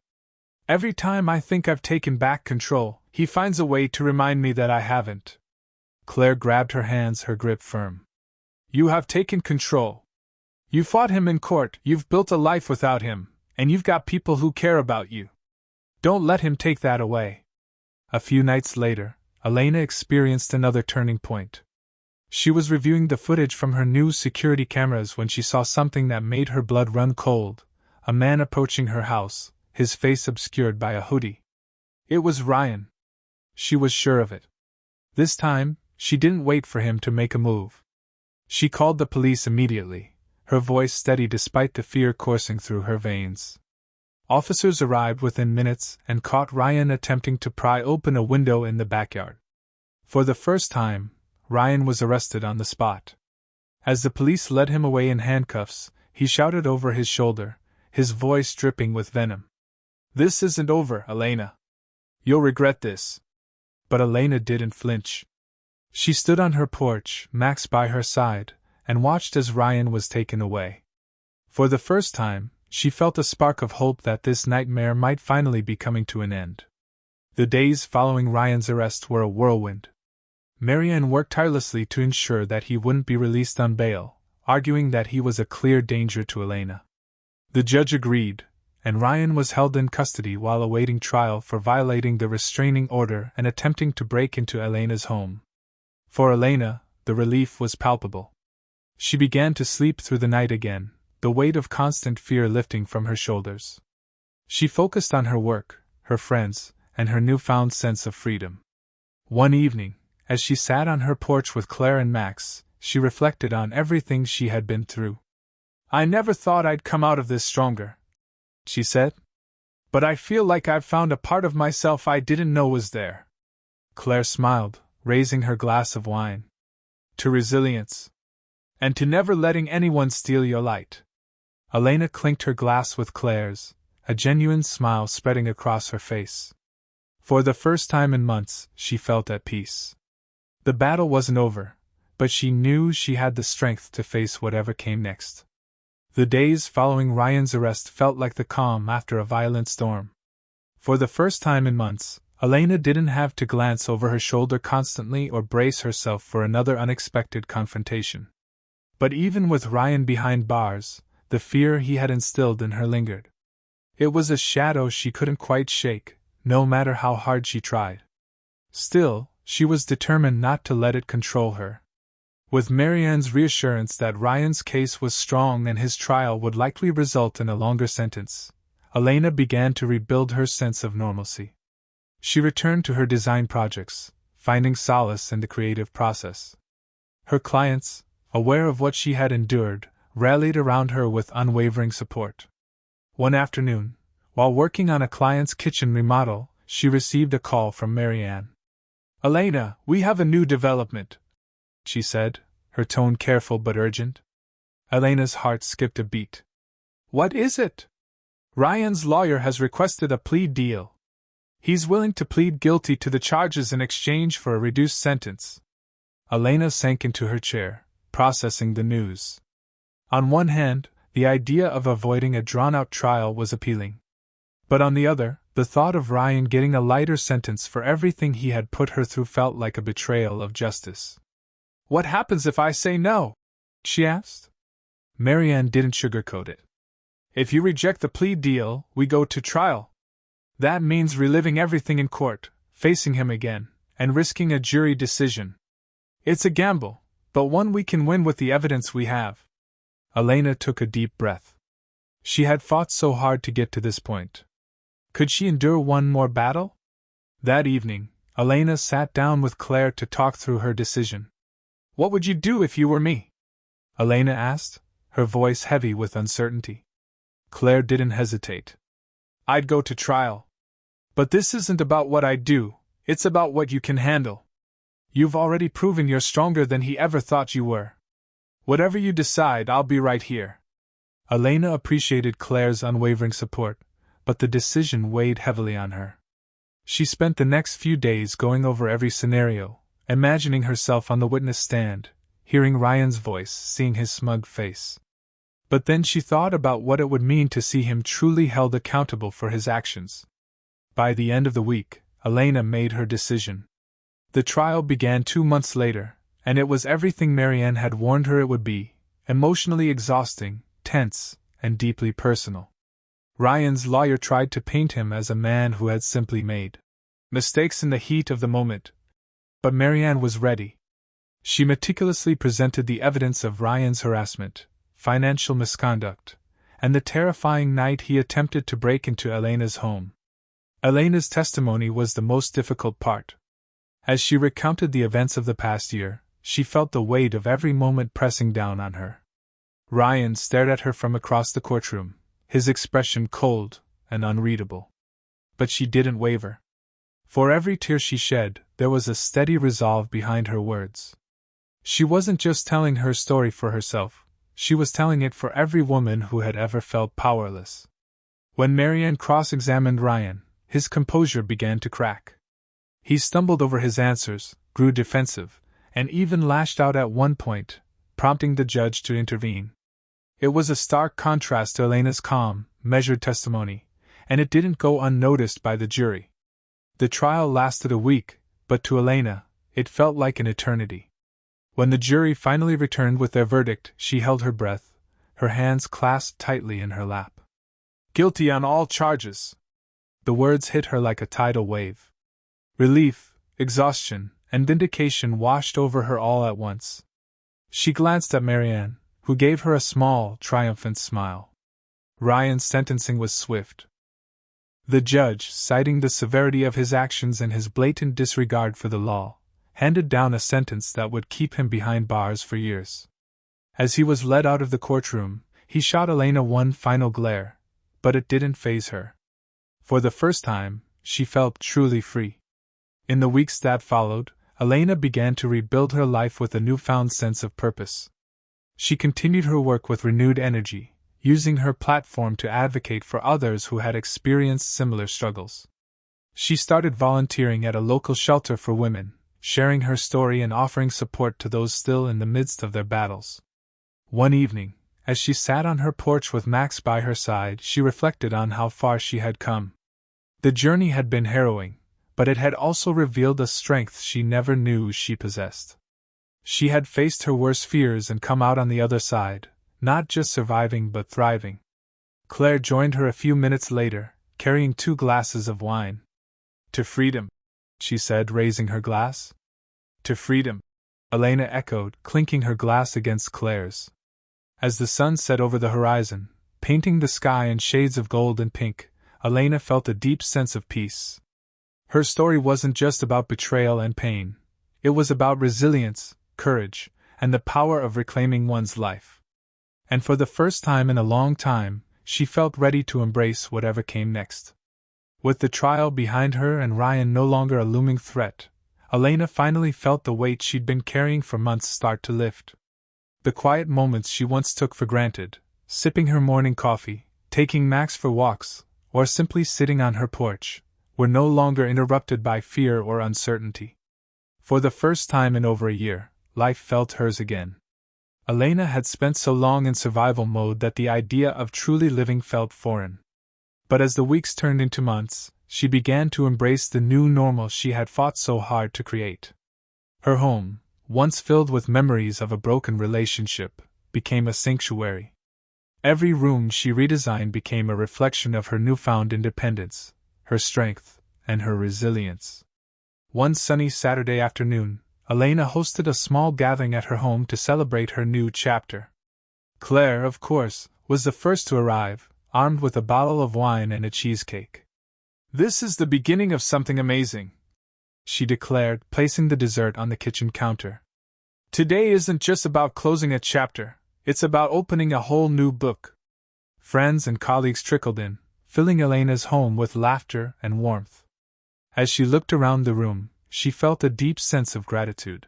"Every time I think I've taken back control, he finds a way to remind me that I haven't." Claire grabbed her hands, her grip firm. "You have taken control. You fought him in court, you've built a life without him, and you've got people who care about you. Don't let him take that away." A few nights later, Elena experienced another turning point. She was reviewing the footage from her new security cameras when she saw something that made her blood run cold: a man approaching her house, his face obscured by a hoodie. It was Ryan. She was sure of it. This time, she didn't wait for him to make a move. She called the police immediately, her voice steady despite the fear coursing through her veins. Officers arrived within minutes and caught Ryan attempting to pry open a window in the backyard. For the first time, Ryan was arrested on the spot. As the police led him away in handcuffs, he shouted over his shoulder, his voice dripping with venom. "This isn't over, Elena. You'll regret this." But Elena didn't flinch. She stood on her porch, Max by her side, and watched as Ryan was taken away. For the first time, she felt a spark of hope that this nightmare might finally be coming to an end. The days following Ryan's arrest were a whirlwind. Marianne worked tirelessly to ensure that he wouldn't be released on bail, arguing that he was a clear danger to Elena. The judge agreed, and Ryan was held in custody while awaiting trial for violating the restraining order and attempting to break into Elena's home. For Elena, the relief was palpable. She began to sleep through the night again, the weight of constant fear lifting from her shoulders. She focused on her work, her friends, and her newfound sense of freedom. One evening, as she sat on her porch with Claire and Max, she reflected on everything she had been through. "I never thought I'd come out of this stronger," she said. "But I feel like I've found a part of myself I didn't know was there." Claire smiled, raising her glass of wine. "To resilience. And to never letting anyone steal your light." Elena clinked her glass with Claire's, a genuine smile spreading across her face. For the first time in months, she felt at peace. The battle wasn't over, but she knew she had the strength to face whatever came next. The days following Ryan's arrest felt like the calm after a violent storm. For the first time in months, Elena didn't have to glance over her shoulder constantly or brace herself for another unexpected confrontation. But even with Ryan behind bars, the fear he had instilled in her lingered. It was a shadow she couldn't quite shake, no matter how hard she tried. Still, she was determined not to let it control her. With Marianne's reassurance that Ryan's case was strong and his trial would likely result in a longer sentence, Elena began to rebuild her sense of normalcy. She returned to her design projects, finding solace in the creative process. Her clients, aware of what she had endured, rallied around her with unwavering support. One afternoon, while working on a client's kitchen remodel, she received a call from Marianne. "Elena, we have a new development," she said, her tone careful but urgent. Elena's heart skipped a beat. "What is it?" "Ryan's lawyer has requested a plea deal. He's willing to plead guilty to the charges in exchange for a reduced sentence." Elena sank into her chair, processing the news. On one hand, the idea of avoiding a drawn-out trial was appealing. But on the other, the thought of Ryan getting a lighter sentence for everything he had put her through felt like a betrayal of justice. "What happens if I say no?" she asked. Marianne didn't sugarcoat it. "If you reject the plea deal, we go to trial. That means reliving everything in court, facing him again, and risking a jury decision. It's a gamble, but one we can win with the evidence we have." Elena took a deep breath. She had fought so hard to get to this point. Could she endure one more battle? That evening, Elena sat down with Claire to talk through her decision. "What would you do if you were me?" Elena asked, her voice heavy with uncertainty. Claire didn't hesitate. "I'd go to trial. But this isn't about what I do, it's about what you can handle. You've already proven you're stronger than he ever thought you were. Whatever you decide, I'll be right here." Elena appreciated Claire's unwavering support, but the decision weighed heavily on her. She spent the next few days going over every scenario, imagining herself on the witness stand, hearing Ryan's voice, seeing his smug face. But then she thought about what it would mean to see him truly held accountable for his actions. By the end of the week, Elena made her decision. The trial began 2 months later, and it was everything Marianne had warned her it would be: emotionally exhausting, tense, and deeply personal. Ryan's lawyer tried to paint him as a man who had simply made mistakes in the heat of the moment. But Marianne was ready. She meticulously presented the evidence of Ryan's harassment, financial misconduct, and the terrifying night he attempted to break into Elena's home. Elena's testimony was the most difficult part. As she recounted the events of the past year, she felt the weight of every moment pressing down on her. Ryan stared at her from across the courtroom, his expression cold and unreadable. But she didn't waver. For every tear she shed, there was a steady resolve behind her words. She wasn't just telling her story for herself, she was telling it for every woman who had ever felt powerless. When Marianne cross-examined Ryan, his composure began to crack. He stumbled over his answers, grew defensive, and even lashed out at one point, prompting the judge to intervene. It was a stark contrast to Elena's calm, measured testimony, and it didn't go unnoticed by the jury. The trial lasted a week, but to Elena, it felt like an eternity. When the jury finally returned with their verdict, she held her breath, her hands clasped tightly in her lap. "Guilty on all charges." The words hit her like a tidal wave. Relief, exhaustion, and vindication washed over her all at once. She glanced at Marianne, who gave her a small, triumphant smile. Ryan's sentencing was swift. The judge, citing the severity of his actions and his blatant disregard for the law, handed down a sentence that would keep him behind bars for years. As he was led out of the courtroom, he shot Elena one final glare, but it didn't faze her. For the first time, she felt truly free. In the weeks that followed, Elena began to rebuild her life with a newfound sense of purpose. She continued her work with renewed energy, using her platform to advocate for others who had experienced similar struggles. She started volunteering at a local shelter for women, sharing her story and offering support to those still in the midst of their battles. One evening, as she sat on her porch with Max by her side, she reflected on how far she had come. The journey had been harrowing, but it had also revealed a strength she never knew she possessed. She had faced her worst fears and come out on the other side, not just surviving but thriving. Claire joined her a few minutes later, carrying 2 glasses of wine. "To freedom," she said, raising her glass. "To freedom," Elena echoed, clinking her glass against Claire's. As the sun set over the horizon, painting the sky in shades of gold and pink, Elena felt a deep sense of peace. Her story wasn't just about betrayal and pain. It was about resilience, courage, and the power of reclaiming one's life. And for the first time in a long time, she felt ready to embrace whatever came next. With the trial behind her and Ryan no longer a looming threat, Elena finally felt the weight she'd been carrying for months start to lift. The quiet moments she once took for granted, sipping her morning coffee, taking Max for walks, or simply sitting on her porch, were no longer interrupted by fear or uncertainty. For the first time in over a year, life felt hers again. Elena had spent so long in survival mode that the idea of truly living felt foreign. But as the weeks turned into months, she began to embrace the new normal she had fought so hard to create. Her home, once filled with memories of a broken relationship, became a sanctuary. Every room she redesigned became a reflection of her newfound independence, her strength, and her resilience. One sunny Saturday afternoon, Elena hosted a small gathering at her home to celebrate her new chapter. Claire, of course, was the first to arrive, armed with a bottle of wine and a cheesecake. "This is the beginning of something amazing," she declared, placing the dessert on the kitchen counter. "Today isn't just about closing a chapter, it's about opening a whole new book." Friends and colleagues trickled in, filling Elena's home with laughter and warmth. As she looked around the room, she felt a deep sense of gratitude.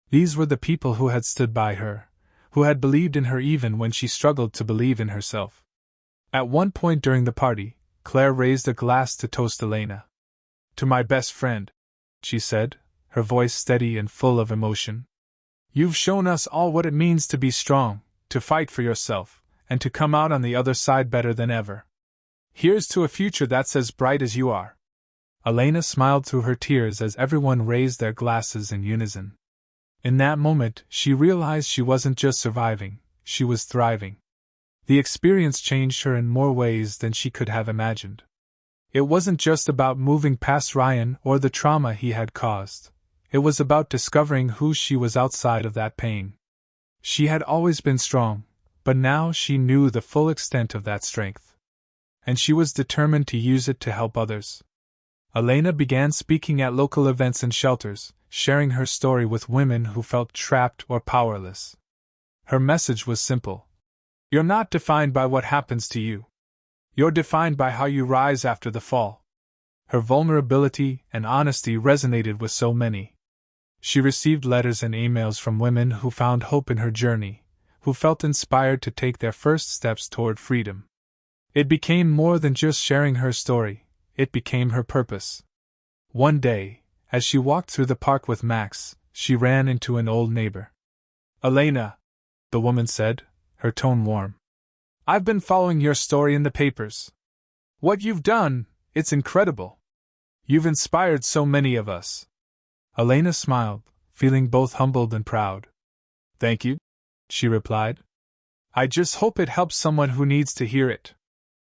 These were the people who had stood by her, who had believed in her even when she struggled to believe in herself. At one point during the party, Claire raised a glass to toast Elena. "To my best friend," she said, her voice steady and full of emotion. "You've shown us all what it means to be strong, to fight for yourself, and to come out on the other side better than ever. Here's to a future that's as bright as you are." Elena smiled through her tears as everyone raised their glasses in unison. In that moment, she realized she wasn't just surviving, she was thriving. The experience changed her in more ways than she could have imagined. It wasn't just about moving past Ryan or the trauma he had caused. It was about discovering who she was outside of that pain. She had always been strong, but now she knew the full extent of that strength. And she was determined to use it to help others. Elena began speaking at local events and shelters, sharing her story with women who felt trapped or powerless. Her message was simple. You're not defined by what happens to you. You're defined by how you rise after the fall. Her vulnerability and honesty resonated with so many. She received letters and emails from women who found hope in her journey, who felt inspired to take their first steps toward freedom. It became more than just sharing her story, it became her purpose. One day, as she walked through the park with Max, she ran into an old neighbor. "Elena," the woman said, her tone warm. "I've been following your story in the papers. What you've done, it's incredible. You've inspired so many of us." Elena smiled, feeling both humbled and proud. "Thank you," she replied. "I just hope it helps someone who needs to hear it."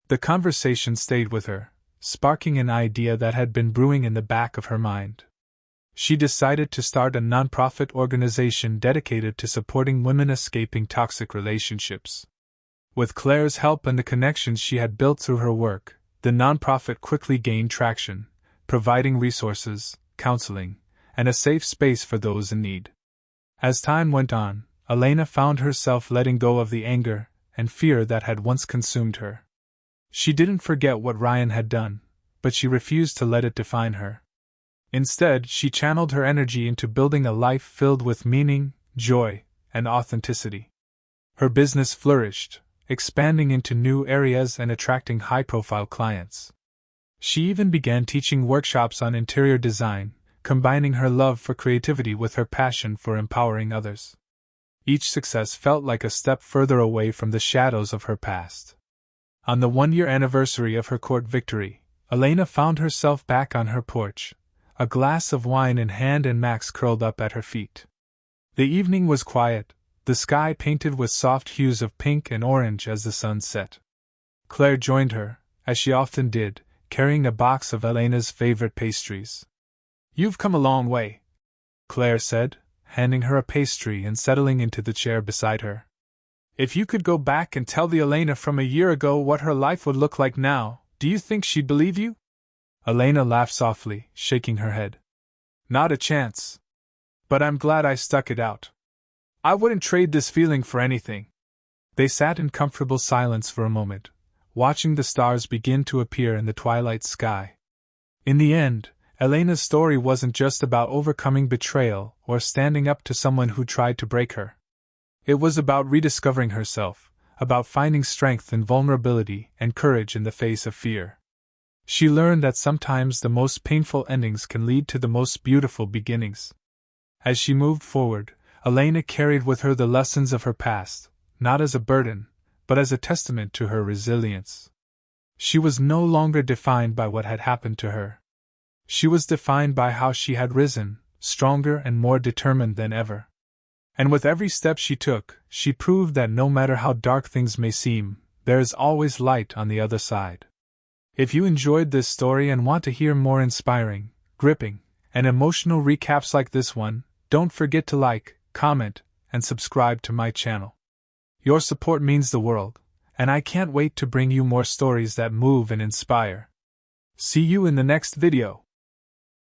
The conversation stayed with her, sparking an idea that had been brewing in the back of her mind. She decided to start a nonprofit organization dedicated to supporting women escaping toxic relationships. With Claire's help and the connections she had built through her work, the nonprofit quickly gained traction, providing resources, counseling, and a safe space for those in need. As time went on, Elena found herself letting go of the anger and fear that had once consumed her. She didn't forget what Ryan had done, but she refused to let it define her. Instead, she channeled her energy into building a life filled with meaning, joy, and authenticity. Her business flourished, expanding into new areas and attracting high-profile clients. She even began teaching workshops on interior design, combining her love for creativity with her passion for empowering others. Each success felt like a step further away from the shadows of her past. On the 1-year anniversary of her court victory, Elena found herself back on her porch, a glass of wine in hand and Max curled up at her feet. The evening was quiet, the sky painted with soft hues of pink and orange as the sun set. Claire joined her, as she often did, carrying a box of Elena's favorite pastries. "You've come a long way," Claire said, handing her a pastry and settling into the chair beside her. "If you could go back and tell the Elena from a year ago what her life would look like now, do you think she'd believe you?" Elena laughed softly, shaking her head. "Not a chance. But I'm glad I stuck it out. I wouldn't trade this feeling for anything." They sat in comfortable silence for a moment, watching the stars begin to appear in the twilight sky. In the end, Elena's story wasn't just about overcoming betrayal or standing up to someone who tried to break her. It was about rediscovering herself, about finding strength in vulnerability and courage in the face of fear. She learned that sometimes the most painful endings can lead to the most beautiful beginnings. As she moved forward, Elena carried with her the lessons of her past, not as a burden, but as a testament to her resilience. She was no longer defined by what had happened to her. She was defined by how she had risen, stronger and more determined than ever. And with every step she took, she proved that no matter how dark things may seem, there is always light on the other side. If you enjoyed this story and want to hear more inspiring, gripping, and emotional recaps like this one, don't forget to like, comment, and subscribe to my channel. Your support means the world, and I can't wait to bring you more stories that move and inspire. See you in the next video.